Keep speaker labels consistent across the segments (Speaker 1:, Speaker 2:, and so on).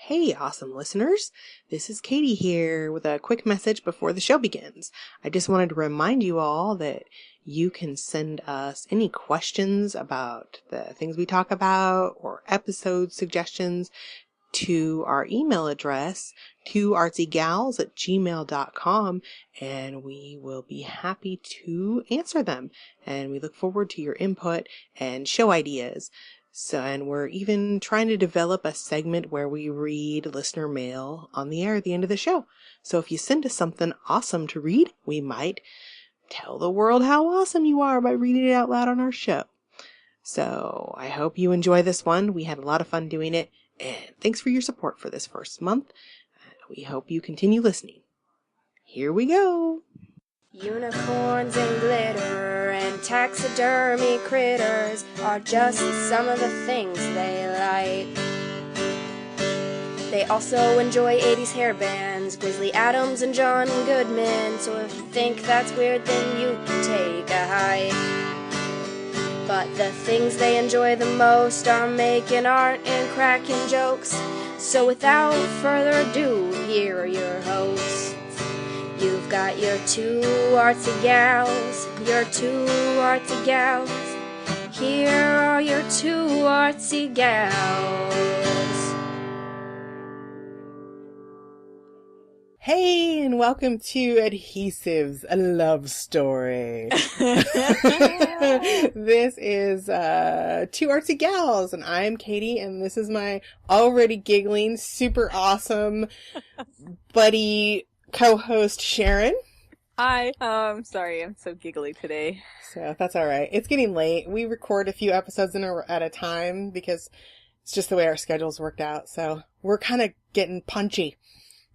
Speaker 1: Hey, awesome listeners. This is Katie here with a quick message before the show begins. I just wanted to remind you all that you can send us any questions about the things we talk about or episode suggestions to our email address, twoartsygals@gmail.com, and we will be happy to answer them. And we look forward to your input and show ideas. And we're even trying to develop a segment where we read listener mail on the air at the end of the show. So if you send us something awesome to read, we might tell the world how awesome you are by reading it out loud on our show. So I hope you enjoy this one. We had a lot of fun doing it. And thanks for your support for this first month. We hope you continue listening. Here we go.
Speaker 2: Unicorns and glitter and taxidermy critters are just some of the things they like. They also enjoy 80s hair bands, Grizzly Adams and John Goodman. So if you think that's weird, then you can take a hike. But the things they enjoy the most are making art and cracking jokes. So without further ado, here are your hosts. You've got your two artsy gals, your two artsy gals. Here are your two artsy gals.
Speaker 1: Hey, and welcome to Adhesives, a love story. This is Two Artsy Gals, and I'm Katie, and this is my already giggling, super awesome buddy co-host Sharon.
Speaker 3: Hi. I'm sorry, I'm so giggly today.
Speaker 1: So that's all right. It's getting late. We record a few episodes at a time because it's just the way our schedules worked out. So we're kind of getting punchy.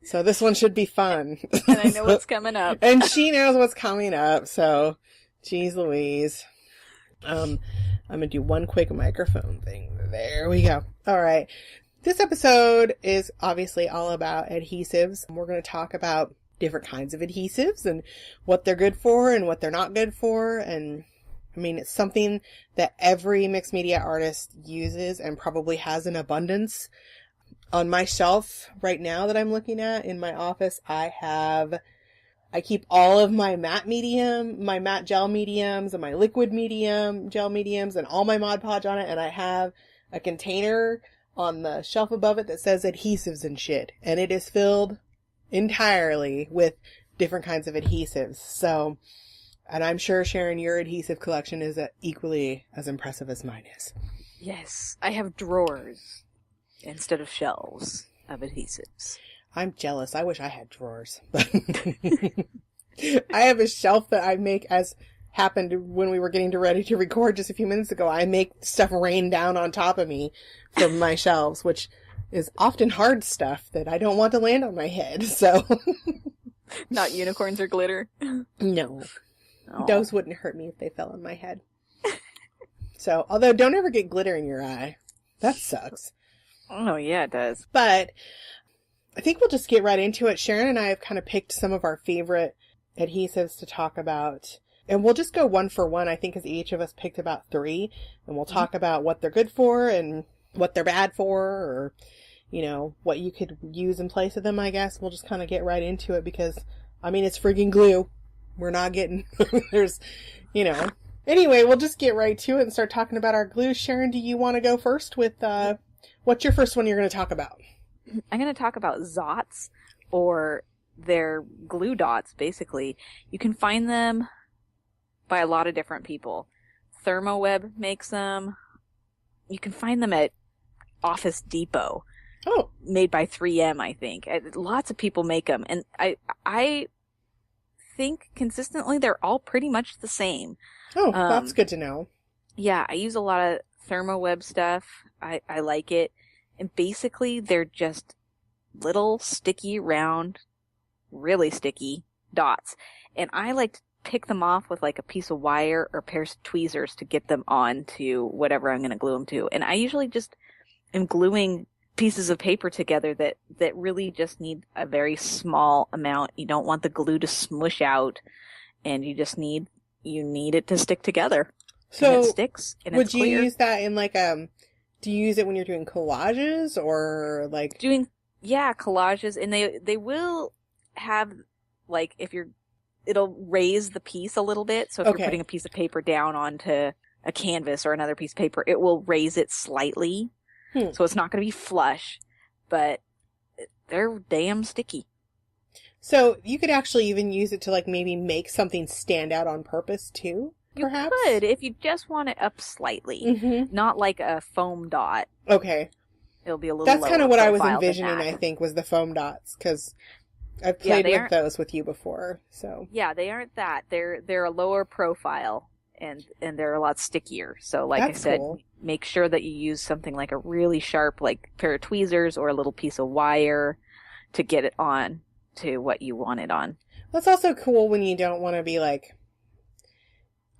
Speaker 1: So this one should be fun.
Speaker 3: And I know what's coming up.
Speaker 1: And she knows what's coming up. So, geez Louise. I'm going to do one quick microphone thing. There we go. All right. This episode is obviously all about adhesives. We're going to talk about different kinds of adhesives and what they're good for and what they're not good for. And I mean, it's something that every mixed media artist uses and probably has in abundance. On my shelf right now that I'm looking at in my office, I keep all of my matte gel mediums and my liquid gel mediums and all my Mod Podge on it. And I have a container on the shelf above it that says adhesives and shit. And it is filled entirely with different kinds of adhesives. So, and I'm sure, Sharon, your adhesive collection is equally as impressive as mine is.
Speaker 3: Yes, I have drawers instead of shelves of adhesives.
Speaker 1: I'm jealous. I wish I had drawers. I have a shelf that I make, as happened when we were getting ready to record just a few minutes ago. I make stuff rain down on top of me from my shelves, which is often hard stuff that I don't want to land on my head. So,
Speaker 3: Not unicorns or glitter?
Speaker 1: No.
Speaker 3: Oh.
Speaker 1: Those wouldn't hurt me if they fell on my head. So, although don't ever get glitter in your eye. That sucks.
Speaker 3: Oh, yeah, it does.
Speaker 1: But I think we'll just get right into it. Sharon and I have kind of picked some of our favorite adhesives to talk about. And we'll just go one for one, I think, because each of us picked about 3. And we'll talk about what they're good for and what they're bad for, or, you know, what you could use in place of them, I guess. We'll just kind of get right into it because, I mean, it's friggin' glue. We're not getting, there's, you know. Anyway, we'll just get right to it and start talking about our glue. Sharon, do you want to go first with, what's your first one you're going to talk about?
Speaker 3: I'm going to talk about Zots, or their glue dots, basically. You can find them by a lot of different people. ThermoWeb makes them. You can find them at Office Depot.
Speaker 1: Oh.
Speaker 3: Made by 3M, I think. Lots of people make them. And I think consistently they're all pretty much the same.
Speaker 1: Oh, that's good to know.
Speaker 3: Yeah, I use a lot of ThermoWeb stuff. I like it. And basically, they're just little sticky, round, really sticky dots. And I like to pick them off with like a piece of wire or a pair of tweezers to get them on to whatever I'm going to glue them to. And I usually just am gluing pieces of paper together that really just need a very small amount. You don't want the glue to smush out, and you just need it to stick together.
Speaker 1: So
Speaker 3: and it sticks, and
Speaker 1: would
Speaker 3: it's
Speaker 1: you
Speaker 3: clear.
Speaker 1: use that in like do you use it when you're doing collages or like
Speaker 3: Doing Yeah, collages, and they will have, like, it'll raise the piece a little bit. So if you're
Speaker 1: Okay.
Speaker 3: putting a piece of paper down onto a canvas or another piece of paper, it will raise it slightly. So it's not going to be flush, but they're damn sticky.
Speaker 1: So you could actually even use it to like maybe make something stand out on purpose too, perhaps?
Speaker 3: You could, if you just want it up slightly, not like a foam dot.
Speaker 1: Okay.
Speaker 3: It'll be a little
Speaker 1: That's
Speaker 3: lower
Speaker 1: kind of what I was
Speaker 3: profile than
Speaker 1: envisioning,
Speaker 3: that.
Speaker 1: I think, was the foam dots, because I've played with those with you before, so.
Speaker 3: Yeah, they aren't that. They're a lower profile, and they're a lot stickier. So like I said, make sure that you use something like a really sharp, like pair of tweezers or a little piece of wire to get it on to what you want it on.
Speaker 1: That's also cool when you don't want to be like,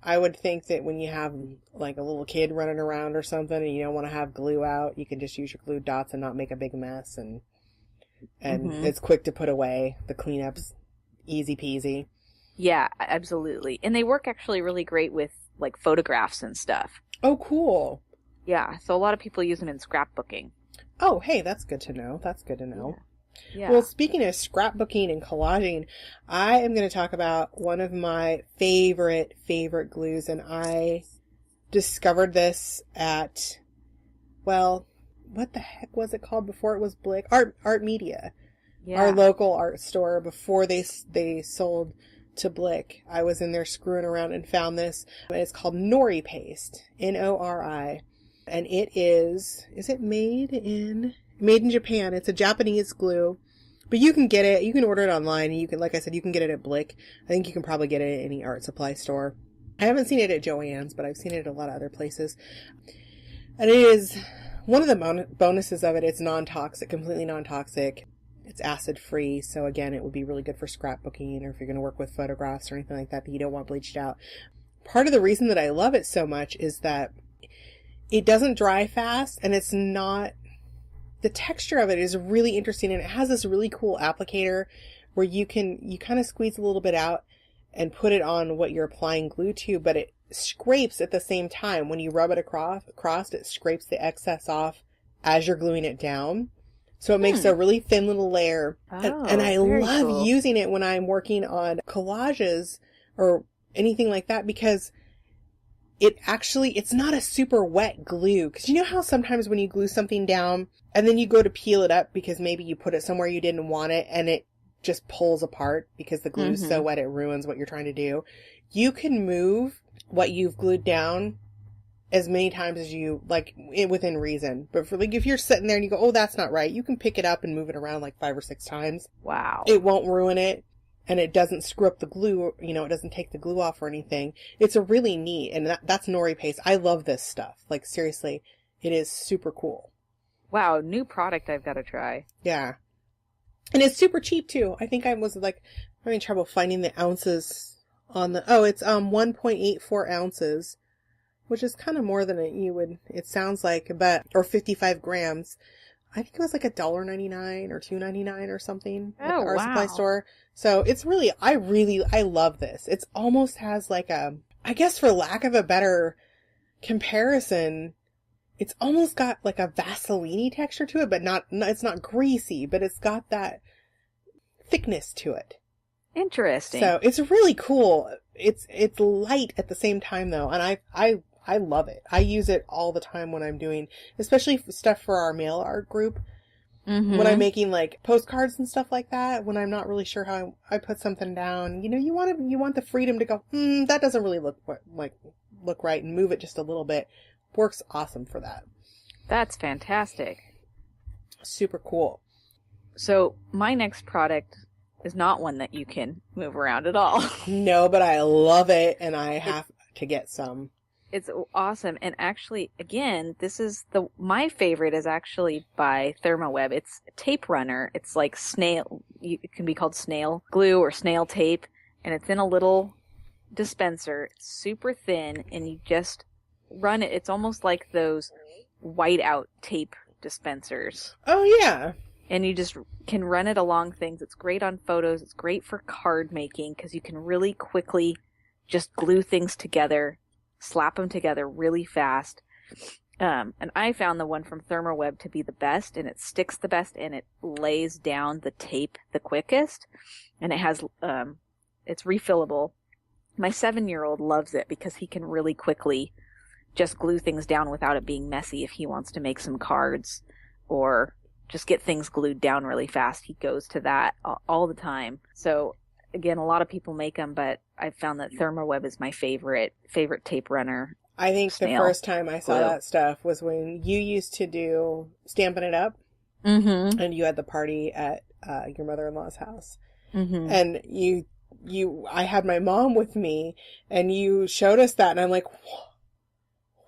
Speaker 1: I would think that when you have like a little kid running around or something and you don't want to have glue out, you can just use your glue dots and not make a big mess, and it's quick to put away. The cleanup's easy peasy.
Speaker 3: Yeah, absolutely. And they work actually really great with like photographs and stuff.
Speaker 1: Oh, cool.
Speaker 3: Yeah, so a lot of people use them in scrapbooking.
Speaker 1: Oh, hey, that's good to know. That's good to know.
Speaker 3: Yeah.
Speaker 1: Well, speaking of scrapbooking and collaging, I am going to talk about one of my favorite glues, and I discovered this at, well, what the heck was it called before it was Blick? Art Media. Yeah. Our local art store before they sold to Blick. I was in there screwing around and found this. It's called Nori Paste, Nori. And it is it made in Japan. It's a Japanese glue, but you can get it. You can order it online, and you can, like I said, you can get it at Blick. I think you can probably get it at any art supply store. I haven't seen it at Joann's, but I've seen it at a lot of other places. And it is one of the bonuses of it. It's non-toxic, completely non-toxic. It's acid-free, so again, it would be really good for scrapbooking or if you're going to work with photographs or anything like that you don't want bleached out. Part of the reason that I love it so much is that it doesn't dry fast, and it's not... The texture of it is really interesting, and it has this really cool applicator where you kind of squeeze a little bit out and put it on what you're applying glue to, but it scrapes at the same time. When you rub it across, it scrapes the excess off as you're gluing it down. So it makes a really thin little layer. And I love using it when I'm working on collages or anything like that, because it's not a super wet glue. Because you know how sometimes when you glue something down and then you go to peel it up because maybe you put it somewhere you didn't want it and it just pulls apart because the glue is so wet it ruins what you're trying to do. You can move what you've glued down as many times as you like within reason. But for like if you're sitting there and you go, oh, that's not right, you can pick it up and move it around like 5 or 6 times.
Speaker 3: Wow.
Speaker 1: It won't ruin it, and it doesn't screw up the glue, it doesn't take the glue off or anything. It's a really neat, and that's Nori Paste. I love this stuff. Like seriously, it is super cool.
Speaker 3: Wow, new product I've got to try.
Speaker 1: Yeah. And it's super cheap too. I think I was like having trouble finding the ounces on the, it's 1.84 ounces. Which is kind of more than it sounds like, or 55 grams. I think it was like $1.99 or $2.99 or something at the art supply store. So it's really, I love this. It's almost has like I guess for lack of a better comparison, it's almost got like a Vaseline-y texture to it, but it's not greasy, but it's got that thickness to it.
Speaker 3: Interesting.
Speaker 1: So it's really cool. It's light at the same time though, and I love it. I use it all the time when I'm doing, especially stuff for our mail art group. When I'm making like postcards and stuff like that, when I'm not really sure how I put something down, you want the freedom to go, that doesn't really look right, and move it just a little bit. Works awesome for that.
Speaker 3: That's fantastic.
Speaker 1: Super cool.
Speaker 3: So my next product is not one that you can move around at all.
Speaker 1: No, but I love it, and I have to get some.
Speaker 3: It's awesome. And actually, again, my favorite is actually by Thermoweb. It's a tape runner. It's like it can be called snail glue or snail tape. And it's in a little dispenser. It's super thin, and you just run it. It's almost like those whiteout tape dispensers.
Speaker 1: Oh, yeah.
Speaker 3: And you just can run it along things. It's great on photos. It's great for card making because you can really quickly just glue things together. Slap them together really fast. And I found the one from ThermoWeb to be the best, and it sticks the best, and it lays down the tape the quickest, and it has, it's refillable. My 7-year-old loves it because he can really quickly just glue things down without it being messy. If he wants to make some cards or just get things glued down really fast, he goes to that all the time. So again, a lot of people make them, but I've found that ThermoWeb is my favorite tape runner.
Speaker 1: I think the first time I saw
Speaker 3: glue.
Speaker 1: that stuff was when you used to do Stampin' It Up.
Speaker 3: Mm-hmm.
Speaker 1: And you had the party at your mother-in-law's house.
Speaker 3: Mm-hmm.
Speaker 1: And I had my mom with me, and you showed us that, and I'm like,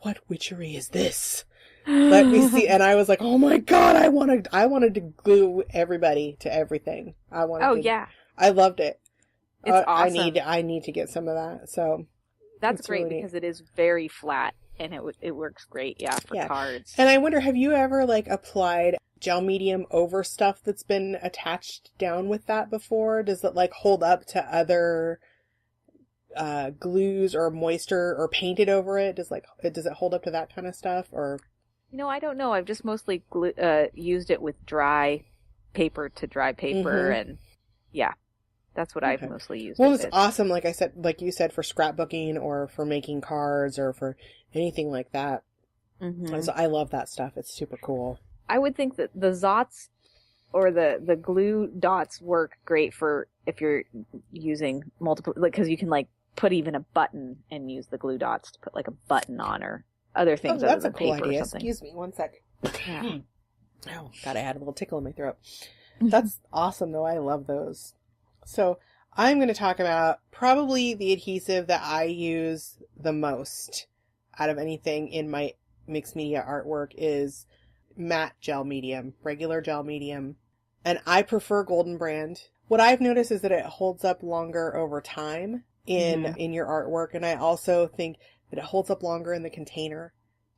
Speaker 1: what witchery is this? Let me see. And I was like, oh my God, I wanted to glue everybody to everything.
Speaker 3: Yeah.
Speaker 1: I loved it.
Speaker 3: It's awesome.
Speaker 1: I need to get some of that. So
Speaker 3: that's great really because it is very flat, and it works great. Yeah. For cards.
Speaker 1: And I wonder, have you ever like applied gel medium over stuff that's been attached down with that before? Does it like hold up to other glues or moisture, or painted over it? Does it hold up to that kind of stuff? Or
Speaker 3: I don't know. I've just mostly used it with dry paper to dry paper, and that's what I've mostly used.
Speaker 1: Well, it's awesome. Like you said, for scrapbooking or for making cards or for anything like that. Mm-hmm. So I love that stuff. It's super cool.
Speaker 3: I would think that the Zots or the glue dots work great for if you're using multiple, because you can like put even a button and use the glue dots to put like a button on or other things.
Speaker 1: Oh, that's a cool
Speaker 3: idea.
Speaker 1: Excuse me, one second.
Speaker 3: Yeah.
Speaker 1: Oh God, I had a little tickle in my throat. That's awesome, though. I love those. So I'm going to talk about probably the adhesive that I use the most out of anything in my mixed media artwork is matte gel medium, regular gel medium. And I prefer Golden Brand. What I've noticed is that it holds up longer over time in your artwork. And I also think that it holds up longer in the container.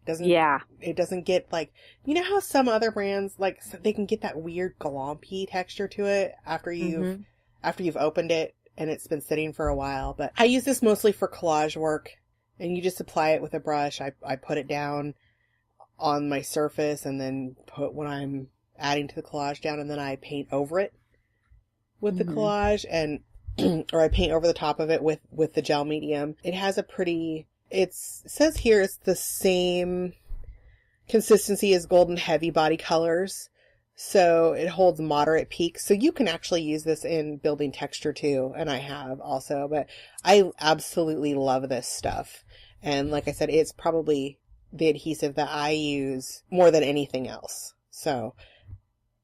Speaker 1: It doesn't get like, you know how some other brands, like they can get that weird glompy texture to it after you've opened it and it's been sitting for a while. But I use this mostly for collage work, and you just apply it with a brush. I put it down on my surface and then put when I'm adding to the collage down, and then I paint over it with the collage, and or I paint over the top of it with the gel medium. It has a pretty, it says here it's the same consistency as Golden Heavy Body Colors. So it holds moderate peaks. So you can actually use this in building texture too. And I have also, but I absolutely love this stuff. And like I said, it's probably the adhesive that I use more than anything else. So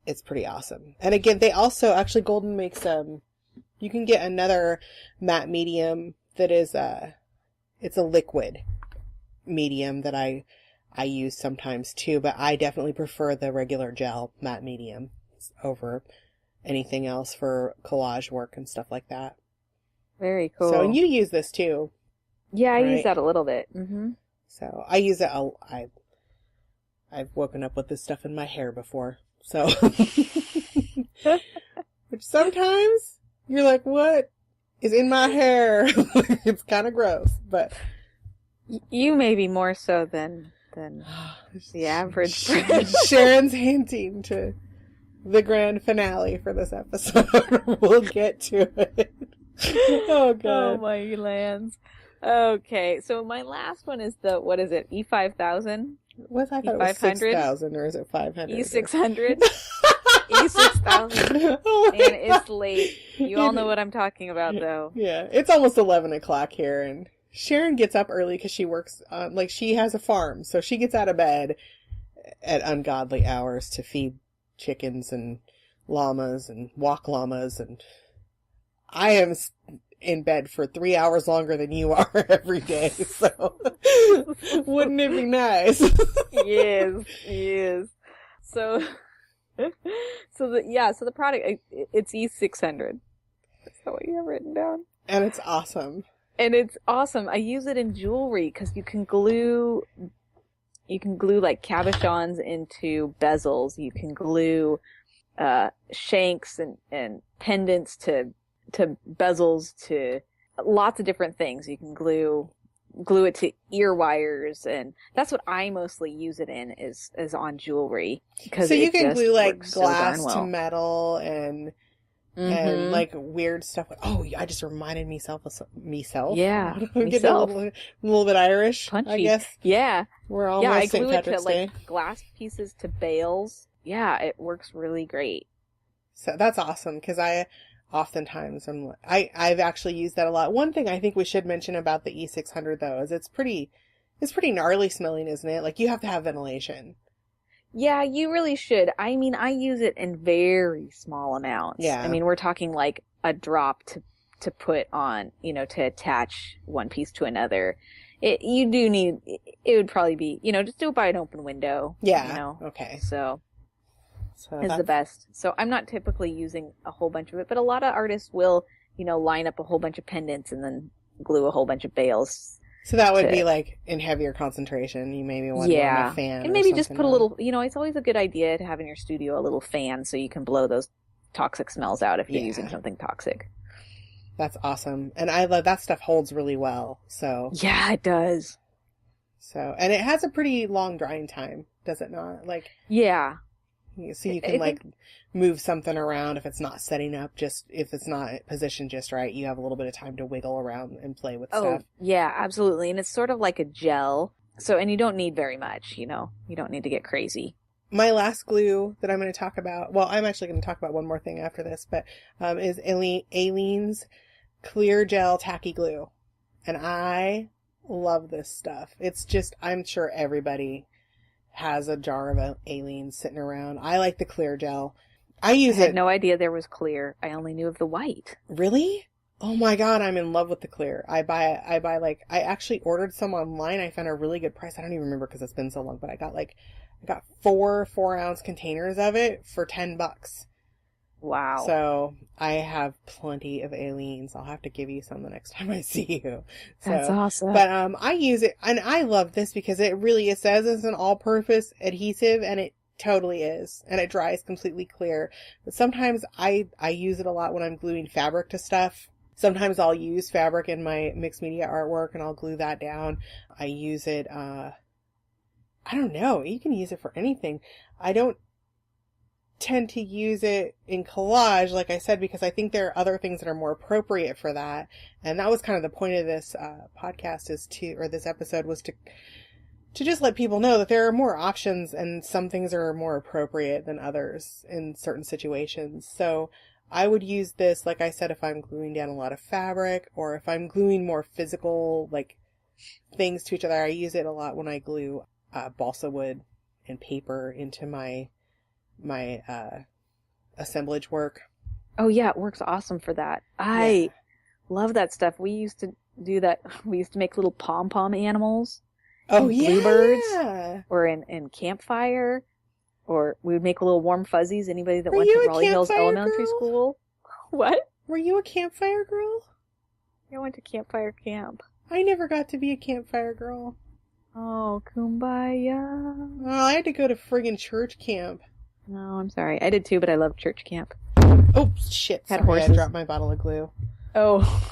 Speaker 1: it's pretty awesome. And again, they also, actually Golden makes, you can get another matte medium that is, it's a liquid medium that I use sometimes too, but I definitely prefer the regular gel matte medium over anything else for collage work and stuff like that.
Speaker 3: Very cool.
Speaker 1: So, and you use this too.
Speaker 3: Yeah, I use that a little bit. Mm-hmm.
Speaker 1: So I use it. I've woken up with this stuff in my hair before. So, which sometimes you're like, what is in my hair? It's kind of gross, but
Speaker 3: you may be more so than the average person.
Speaker 1: Sharon's hinting to the grand finale for this episode. We'll get to it. Oh, God.
Speaker 3: Oh, my lands. Okay, so my last one is the, what is it, E5000?
Speaker 1: I thought it was 6,000, or is it 500?
Speaker 3: E600? E6000.
Speaker 1: Oh,
Speaker 3: and it's late. You all know what I'm talking about, though.
Speaker 1: Yeah, it's almost 11 o'clock here, and Sharon gets up early because she works, she has a farm, so she gets out of bed at ungodly hours to feed chickens and llamas and walk llamas, and I am in bed for 3 hours longer than you are every day, so wouldn't it be nice? Yes.
Speaker 3: So the product, it's E600. That's not what you have written down.
Speaker 1: And it's awesome.
Speaker 3: I use it in jewelry because you can glue like cabochons into bezels. You can glue shanks and pendants to bezels, to lots of different things. You can glue glue it to ear wires, and that's what I mostly use it in is on jewelry because
Speaker 1: So you
Speaker 3: it
Speaker 1: can
Speaker 3: just
Speaker 1: glue like
Speaker 3: works so darn
Speaker 1: glass
Speaker 3: well.
Speaker 1: to metal and like weird stuff. Oh, I just reminded myself of myself.
Speaker 3: Yeah,
Speaker 1: I'm getting a little bit Irish,
Speaker 3: punchy.
Speaker 1: I guess.
Speaker 3: Yeah,
Speaker 1: We're
Speaker 3: I
Speaker 1: almost St.
Speaker 3: glue it to
Speaker 1: Patrick's Day.
Speaker 3: like glass pieces to bales. Yeah, it works really great.
Speaker 1: So that's awesome because oftentimes I've actually used that a lot. One thing I think we should mention about the E600 though is it's pretty gnarly smelling, isn't it? Like you have to have ventilation.
Speaker 3: Yeah, you really should. I mean, I use it in very small amounts.
Speaker 1: Yeah.
Speaker 3: I mean, we're talking like a drop to put on, to attach one piece to another. It would probably be, just do it by an open window.
Speaker 1: Yeah. Okay.
Speaker 3: So is the best. So I'm not typically using a whole bunch of it, but a lot of artists will, line up a whole bunch of pendants and then glue a whole bunch of bales.
Speaker 1: So that would be like in heavier concentration. You maybe want a fan.
Speaker 3: And maybe just put a little, it's always a good idea to have in your studio a little fan so you can blow those toxic smells out if you're using something toxic.
Speaker 1: That's awesome. And I love that stuff holds really well. So
Speaker 3: yeah, it does.
Speaker 1: So, and it has a pretty long drying time, does it not? Like,
Speaker 3: yeah.
Speaker 1: So you can move something around if it's not setting up if it's not positioned just right, you have a little bit of time to wiggle around and play with stuff.
Speaker 3: Yeah, absolutely. And it's sort of like a gel. So, and you don't need very much, you don't need to get crazy.
Speaker 1: My last glue that I'm going to talk about, well, I'm actually going to talk about one more thing after this, but, is Aleene's Clear Gel Tacky Glue. And I love this stuff. It's just, I'm sure everybody has a jar of Aleene's sitting around. I like the clear gel. I had
Speaker 3: no idea there was clear. I only knew of the white.
Speaker 1: Really? Oh my God, I'm in love with the clear. I actually ordered some online. I found a really good price. I don't even remember because it's been so long, but I got 4 4-ounce containers of it for $10.
Speaker 3: Wow.
Speaker 1: So I have plenty of Aleene's. I'll have to give you some the next time I see you. So,
Speaker 3: that's awesome.
Speaker 1: But I use it, and I love this because it says it's an all-purpose adhesive, and it totally is, and it dries completely clear. But sometimes I use it a lot when I'm gluing fabric to stuff. Sometimes I'll use fabric in my mixed media artwork, and I'll glue that down. I use it, I don't know. You can use it for anything. I don't tend to use it in collage, like I said, because I think there are other things that are more appropriate for that. And that was kind of the point of this podcast this episode was to just let people know that there are more options and some things are more appropriate than others in certain situations. So I would use this, like I said, if I'm gluing down a lot of fabric or if I'm gluing more physical, like things to each other. I use it a lot when I glue balsa wood and paper into my assemblage work.
Speaker 3: Oh yeah, it works awesome for that. I love that stuff. We used to do that. We used to make little pom-pom animals.
Speaker 1: Oh yeah.
Speaker 3: Bluebirds. Or in Campfire. Or we would make little warm fuzzies. Anybody that went to Raleigh Hills Elementary School. What?
Speaker 1: Were you a campfire girl?
Speaker 3: I went to Campfire Camp.
Speaker 1: I never got to be a campfire girl.
Speaker 3: Oh, kumbaya.
Speaker 1: Oh, I had to go to friggin' church camp.
Speaker 3: No, I'm sorry. I did too, but I loved church camp.
Speaker 1: Oh, shit.
Speaker 3: Had
Speaker 1: sorry,
Speaker 3: horses.
Speaker 1: I dropped my bottle of glue.
Speaker 3: Oh.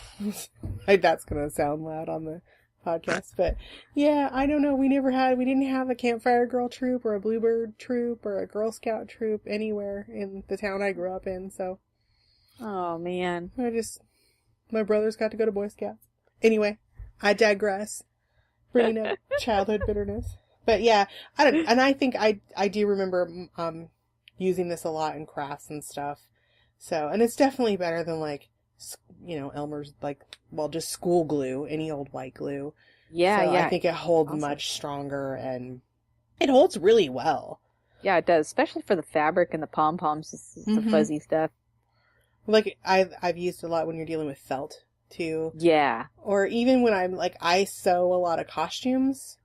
Speaker 1: That's going to sound loud on the podcast. But, yeah, I don't know. We didn't have a campfire girl troop or a bluebird troop or a Girl Scout troop anywhere in the town I grew up in, so.
Speaker 3: Oh, man.
Speaker 1: My brothers got to go to Boy Scouts. Anyway, I digress. Bringing up childhood bitterness. But yeah, I think I do remember, using this a lot in crafts and stuff. So, and it's definitely better than Elmer's, just school glue, any old white glue.
Speaker 3: Yeah,
Speaker 1: so
Speaker 3: yeah.
Speaker 1: I think it holds much stronger and it holds really well.
Speaker 3: Yeah, it does, especially for the fabric and the pom-poms, the fuzzy stuff.
Speaker 1: Like, I've used a lot when you're dealing with felt, too.
Speaker 3: Yeah.
Speaker 1: Or even when I sew a lot of costumes.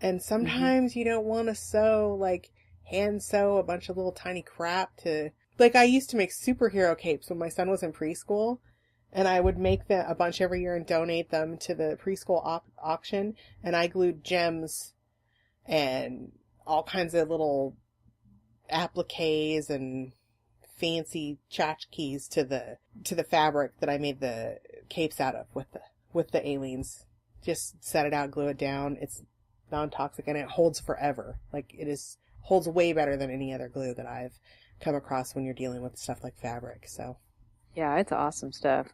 Speaker 1: And sometimes you don't want to hand sew a bunch of little tiny crap to... I used to make superhero capes when my son was in preschool. And I would make a bunch every year and donate them to the preschool auction. And I glued gems and all kinds of little appliques and fancy tchotchkes to the fabric that I made the capes out of with the Aleene's just set it out, glue it down. It's non-toxic and it holds forever. Like holds way better than any other glue that I've come across when you're dealing with stuff like fabric. So
Speaker 3: Yeah, it's awesome stuff.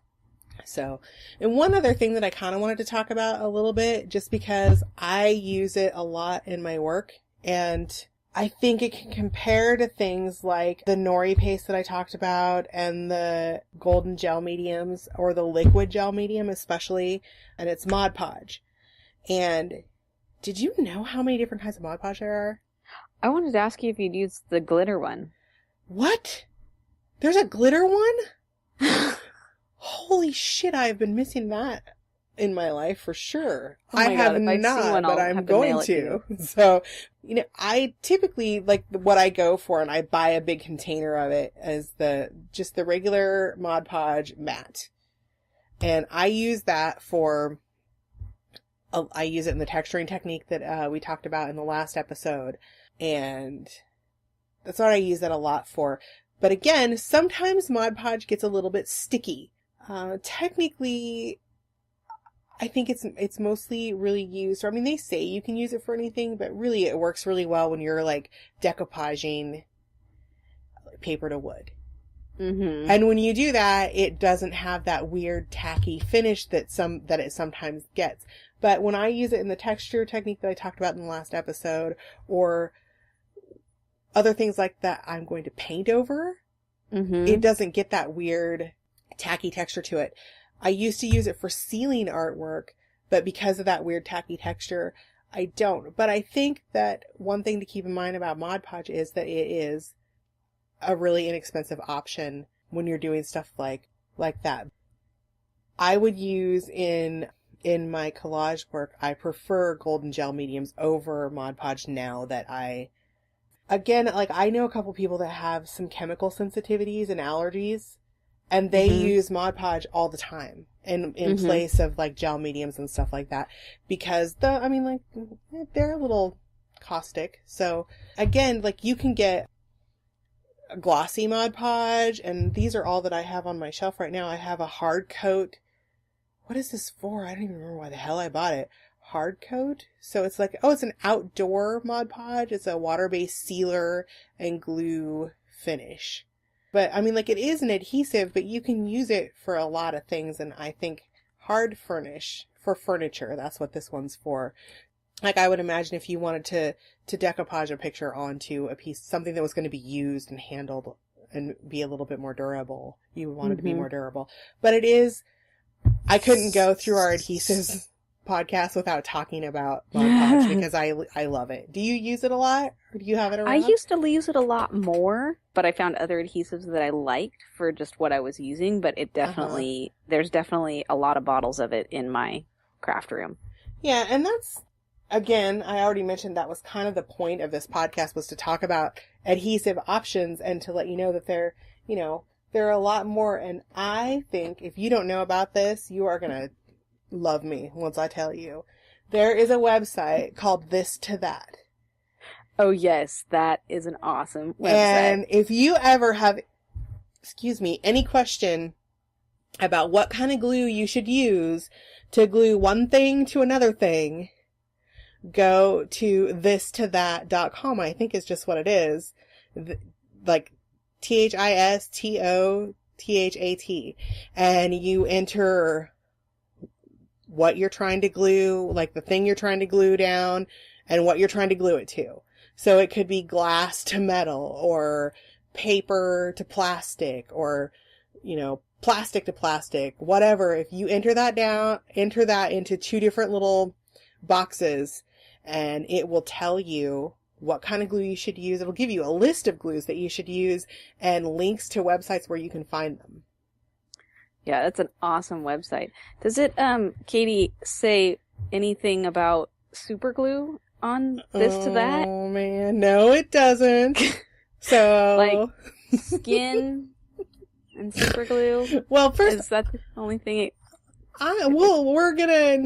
Speaker 1: So, and one other thing that I kind of wanted to talk about a little bit, just because I use it a lot in my work, and I think it can compare to things like the nori paste that I talked about and the golden gel mediums or the liquid gel medium especially, and it's Mod Podge. And did you know how many different kinds of Mod Podge there are?
Speaker 3: I wanted to ask you if you'd use the glitter one.
Speaker 1: What? There's a glitter one? Holy shit, I've been missing that in my life for sure.
Speaker 3: Oh
Speaker 1: I
Speaker 3: my
Speaker 1: have
Speaker 3: God, if I see
Speaker 1: not,
Speaker 3: one,
Speaker 1: but
Speaker 3: I'll
Speaker 1: I'm
Speaker 3: have to
Speaker 1: going
Speaker 3: mail it
Speaker 1: to.
Speaker 3: to
Speaker 1: So, I typically, like, what I go for, and I buy a big container of it, is just the regular Mod Podge matte. And I use that I use it in the texturing technique that we talked about in the last episode. And that's what I use that a lot for. But again, sometimes Mod Podge gets a little bit sticky. Technically, I think it's mostly really used, or I mean, they say you can use it for anything, but really it works really well when you're like decoupaging paper to wood.
Speaker 3: Mm-hmm.
Speaker 1: And when you do that, it doesn't have that weird tacky finish that it sometimes gets. But when I use it in the texture technique that I talked about in the last episode, or other things like that I'm going to paint over, it doesn't get that weird tacky texture to it. I used to use it for ceiling artwork, but because of that weird tacky texture, I don't. But I think that one thing to keep in mind about Mod Podge is that it is a really inexpensive option when you're doing stuff like that. I would use in my collage work, I prefer golden gel mediums over Mod Podge now that again, like, I know a couple people that have some chemical sensitivities and allergies, and they use Mod Podge all the time in place of, like, gel mediums and stuff like that, because they're a little caustic. So, again, like, you can get a glossy Mod Podge, and these are all that I have on my shelf right now. I have a hard coat. What is this for? I don't even remember why the hell I bought it. Hard coat. So it's like, it's an outdoor Mod Podge. It's a water-based sealer and glue finish. But I mean, like, it is an adhesive, but you can use it for a lot of things. And I think hard furnish for furniture, that's what this one's for. Like, I would imagine if you wanted to decoupage a picture onto a piece, something that was going to be used and handled and be a little bit more durable, you would want it to be more durable. But I couldn't go through our adhesives podcast without talking about Mod Podge because I love it. Do you use it a lot? Or do you have it around?
Speaker 3: I used to use it a lot more, but I found other adhesives that I liked for just what I was using, but it definitely, there's definitely a lot of bottles of it in my craft room. Yeah,
Speaker 1: and that's, again, I already mentioned that was kind of the point of this podcast, was to talk about adhesive options and to let you know that there are a lot more. And I think if you don't know about this, you are going to love me once I tell you. There is a website called This to That.
Speaker 3: Oh yes, that is an awesome website.
Speaker 1: And if you ever have, any question about what kind of glue you should use to glue one thing to another thing, go to thistothat.com. I think it's just what it is. Like THISTOTHAT. And you enter what you're trying to glue, like the thing you're trying to glue down, and what you're trying to glue it to. So it could be glass to metal, or paper to plastic, or, plastic to plastic, whatever. If you enter that into two different little boxes, and it will tell you what kind of glue you should use. It'll give you a list of glues that you should use and links to websites where you can find them.
Speaker 3: Yeah, that's an awesome website. Does it, Katie, say anything about super glue on This to That?
Speaker 1: Oh man, no it doesn't. So
Speaker 3: like skin and super glue?
Speaker 1: Well, first,
Speaker 3: is that the only thing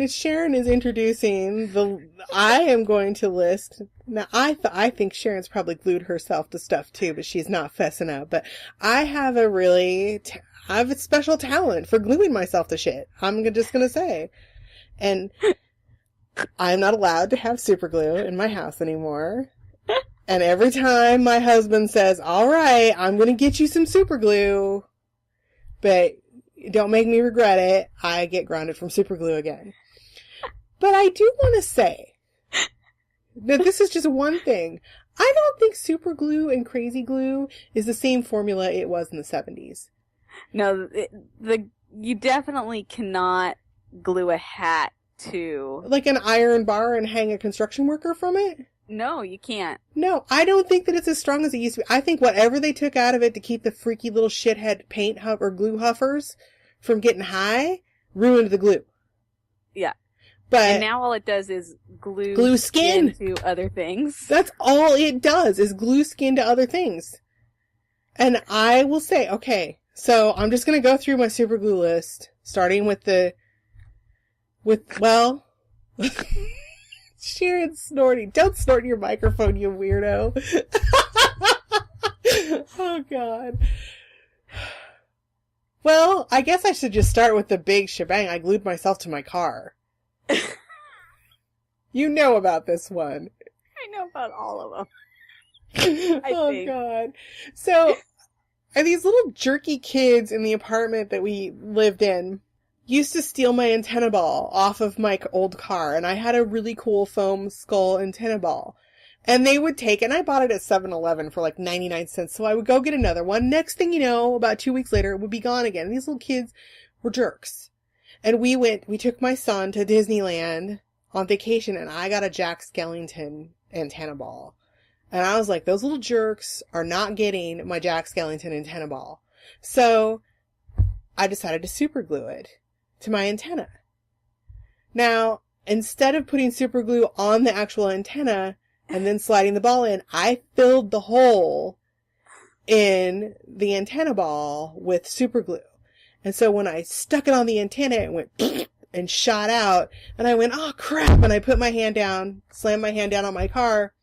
Speaker 1: Sharon is introducing I am going to list. Now, I think Sharon's probably glued herself to stuff too, but she's not fessing up. But I have I have a special talent for gluing myself to shit. I'm just gonna say. And I'm not allowed to have super glue in my house anymore. And every time my husband says, all right, I'm going to get you some super glue, but don't make me regret it, I get grounded from super glue again. But I do want to say that this is just one thing. I don't think super glue and crazy glue is the same formula it was in the 70s.
Speaker 3: No, you definitely cannot glue a hat to...
Speaker 1: Like an iron bar and hang a construction worker from it?
Speaker 3: No, you can't.
Speaker 1: No, I don't think that it's as strong as it used to be. I think whatever they took out of it to keep the freaky little shithead paint or glue huffers from getting high ruined the glue.
Speaker 3: Yeah.
Speaker 1: But
Speaker 3: and now all it does is glue
Speaker 1: skin
Speaker 3: to other things.
Speaker 1: That's all it does is glue skin to other things. And I will say, okay, so I'm just going to go through my super glue list, starting with Sharon's snorting. Don't snort in your microphone, you weirdo. Oh, God. Well, I guess I should just start with the big shebang. I glued myself to my car. You know about this one.
Speaker 3: I know about all of them.
Speaker 1: Oh, think. God. So, these little jerky kids in the apartment that we lived in used to steal my antenna ball off of my old car, and I had a really cool foam skull antenna ball. And they would take it, and I bought it at 7-Eleven for like 99 cents, so I would go get another one. Next thing you know, about 2 weeks later, it would be gone again. And these little kids were jerks. And we took my son to Disneyland on vacation, and I got a Jack Skellington antenna ball. And I was like, those little jerks are not getting my Jack Skellington antenna ball. So I decided to super glue it to my antenna. Now, instead of putting super glue on the actual antenna and then sliding the ball in, I filled the hole in the antenna ball with super glue. And so when I stuck it on the antenna, it went and shot out. And I went, oh, crap. And I put my hand down, slammed my hand down on my car,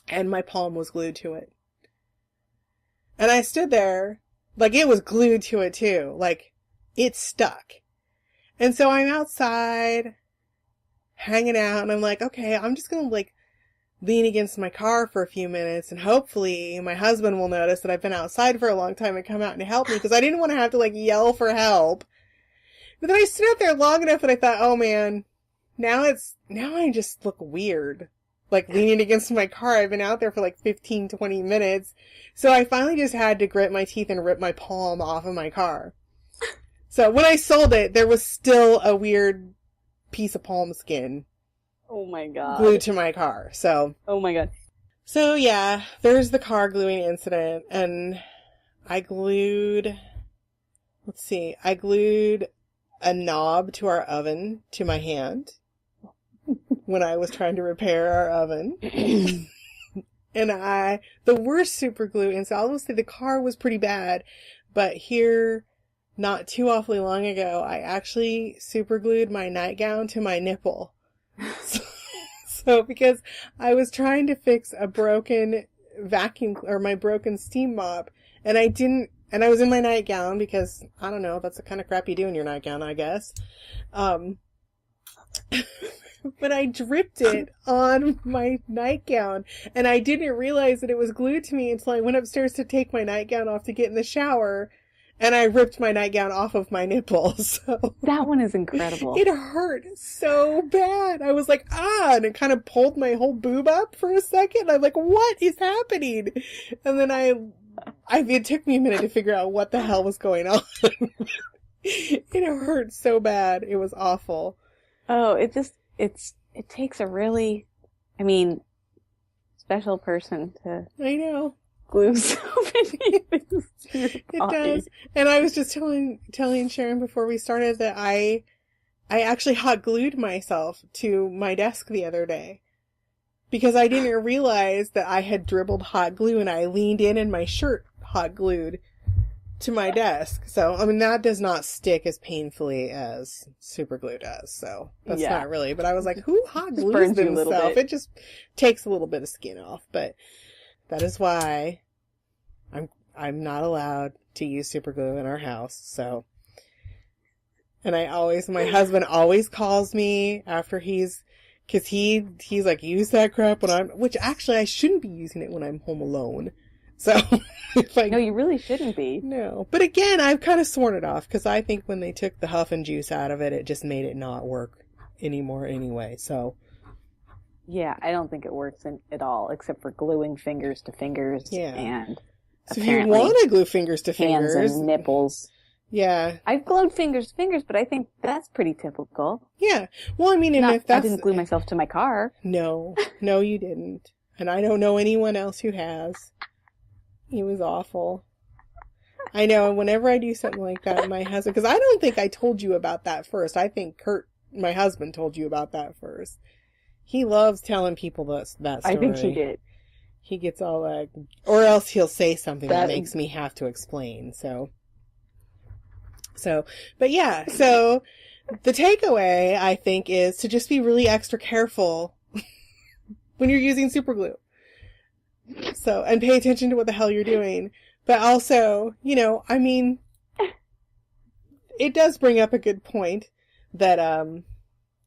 Speaker 1: and my palm was glued to it. And I stood there, like it was glued to it too. Like, it stuck. And so I'm outside, hanging out, and I'm like, okay, I'm just gonna, like, lean against my car for a few minutes, and hopefully my husband will notice that I've been outside for a long time and come out and help me, because I didn't want to have to, like, yell for help. But then I stood out there long enough that I thought, oh man, now I just look weird. Like, leaning against my car. I've been out there for like 15, 20 minutes. So I finally just had to grit my teeth and rip my palm off of my car. So when I sold it, there was still a weird piece of palm skin.
Speaker 3: Oh my God.
Speaker 1: Glued to my car. So.
Speaker 3: Oh my God.
Speaker 1: So yeah, there's the car gluing incident. And I glued a knob to our oven to my hand when I was trying to repair our oven. And the worst super glue, and so I'll say the car was pretty bad, but here, not too awfully long ago, I actually super glued my nightgown to my nipple. So because I was trying to fix a broken my broken steam mop, and I was in my nightgown because, I don't know, that's the kind of crap you do in your nightgown, I guess. But I dripped it on my nightgown, and I didn't realize that it was glued to me until I went upstairs to take my nightgown off to get in the shower, and I ripped my nightgown off of my nipples. So
Speaker 3: that one is incredible.
Speaker 1: It hurt so bad. I was like, and it kind of pulled my whole boob up for a second. I'm like, what is happening? And then it took me a minute to figure out what the hell was going on. It hurt so bad. It was awful.
Speaker 3: Oh, it takes a really, special person to.
Speaker 1: I know.
Speaker 3: Glue so many things to your body.
Speaker 1: It does. And I was just telling Sharon before we started that I actually hot glued myself to my desk the other day. Because I didn't realize that I had dribbled hot glue, and I leaned in and my shirt hot glued to my desk. So, that does not stick as painfully as super glue does. So, that's not really. But I was like, who hot glues themselves? It just takes a little bit of skin off. But that is why I'm not allowed to use super glue in our house. So, And my husband always calls me after he's like, use that crap which actually I shouldn't be using it when I'm home alone. So,
Speaker 3: no, you really shouldn't be.
Speaker 1: No. But again, I've kind of sworn it off because I think when they took the huff and juice out of it, it just made it not work anymore anyway. So,
Speaker 3: yeah, I don't think it works at all, except for gluing fingers to fingers.
Speaker 1: Yeah.
Speaker 3: And
Speaker 1: so if you want to glue fingers to fingers.
Speaker 3: Hands and nipples.
Speaker 1: Yeah.
Speaker 3: I've glued fingers to fingers, but I think that's pretty typical.
Speaker 1: Yeah. Well, I mean,
Speaker 3: I didn't glue myself to my car.
Speaker 1: No, you didn't. And I don't know anyone else who has. It was awful. I know, whenever I do something like that, my husband, because I don't think I told you about that first. I think Kurt, my husband, told you about that first. He loves telling people that story.
Speaker 3: I think he did.
Speaker 1: He gets all like, or else he'll say something that makes me have to explain. So, but yeah, so the takeaway, I think, is to just be really extra careful when you're using super glue. So, and pay attention to what the hell you're doing. But also, I mean, it does bring up a good point that,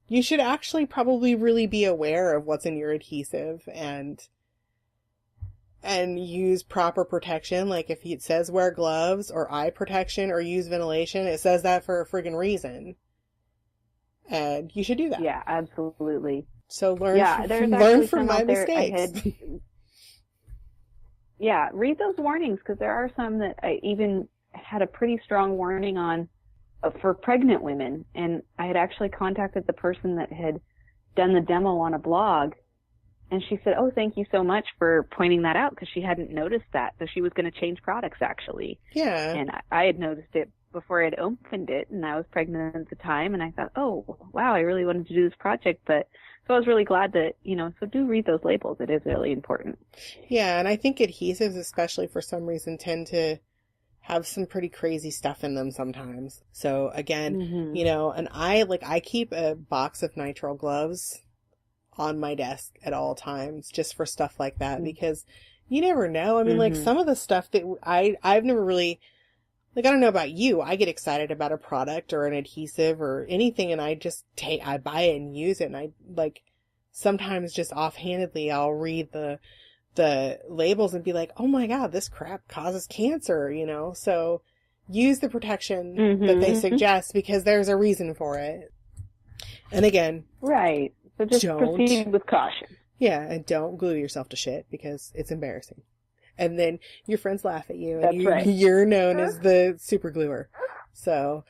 Speaker 1: you should actually probably really be aware of what's in your adhesive and use proper protection. Like if it says wear gloves or eye protection or use ventilation, it says that for a friggin' reason. And you should do that.
Speaker 3: Yeah, absolutely.
Speaker 1: So learn from my mistakes.
Speaker 3: Yeah, read those warnings, because there are some that I even had a pretty strong warning on for pregnant women. And I had actually contacted the person that had done the demo on a blog. And she said, oh, thank you so much for pointing that out, because she hadn't noticed that. So she was going to change products, actually.
Speaker 1: Yeah.
Speaker 3: And I had noticed it before I had opened it, and I was pregnant at the time. And I thought, oh, wow, I really wanted to do this project. But so I was really glad that, so do read those labels. It is really important.
Speaker 1: Yeah, and I think adhesives, especially for some reason, tend to have some pretty crazy stuff in them sometimes. So again, and I keep a box of nitrile gloves on my desk at all times just for stuff like that, because you never know. I mean, like some of the stuff that I've never really, like, I don't know about you, I get excited about a product or an adhesive or anything, and I buy it and use it, and I, like, sometimes just offhandedly I'll read the labels and be like, oh my god, this crap causes cancer, so use the protection that they suggest, because there's a reason for it. And again,
Speaker 3: right, so just proceed with caution.
Speaker 1: Yeah, and don't glue yourself to shit, because it's embarrassing. And then your friends laugh at you, and you're known as the super gluer. So,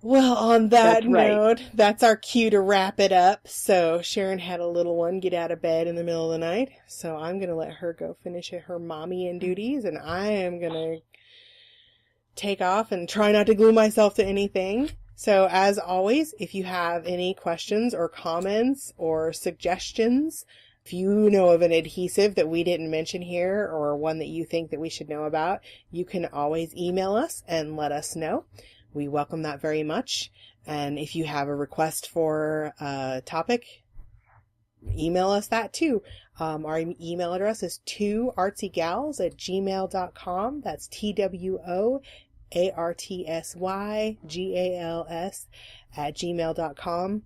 Speaker 1: well, on that note, that's our cue to wrap it up. So Sharon had a little one get out of bed in the middle of the night, so I'm going to let her go finish her mommy and duties, and I am going to take off and try not to glue myself to anything. So as always, if you have any questions or comments or suggestions, if you know of an adhesive that we didn't mention here or one that you think that we should know about, you can always email us and let us know. We welcome that very much. And if you have a request for a topic, email us that too. Our email address is 2artsygals@gmail.com. That's TWOARTSYGALS@gmail.com.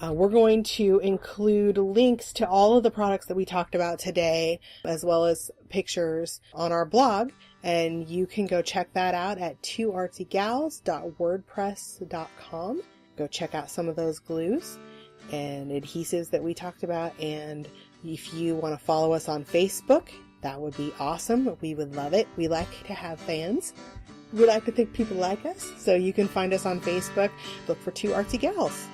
Speaker 1: We're going to include links to all of the products that we talked about today, as well as pictures on our blog, and you can go check that out at 2artsygals.wordpress.com. Go check out some of those glues and adhesives that we talked about, and if you want to follow us on Facebook, that would be awesome. We would love it. We like to have fans. We like to think people like us, so you can find us on Facebook. Look for 2 Artsy Gals.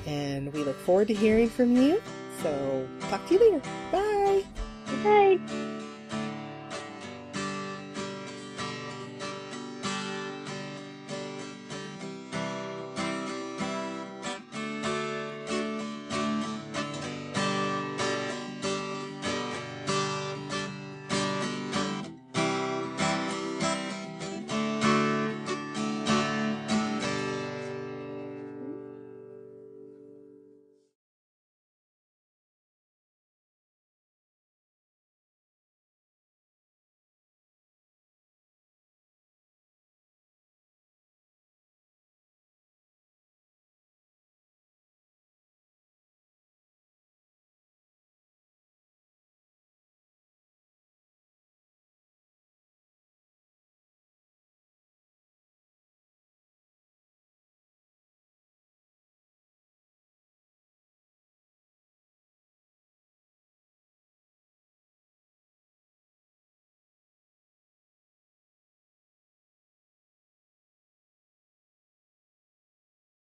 Speaker 1: And we look forward to hearing from you. So, talk to you later. Bye.
Speaker 3: Bye.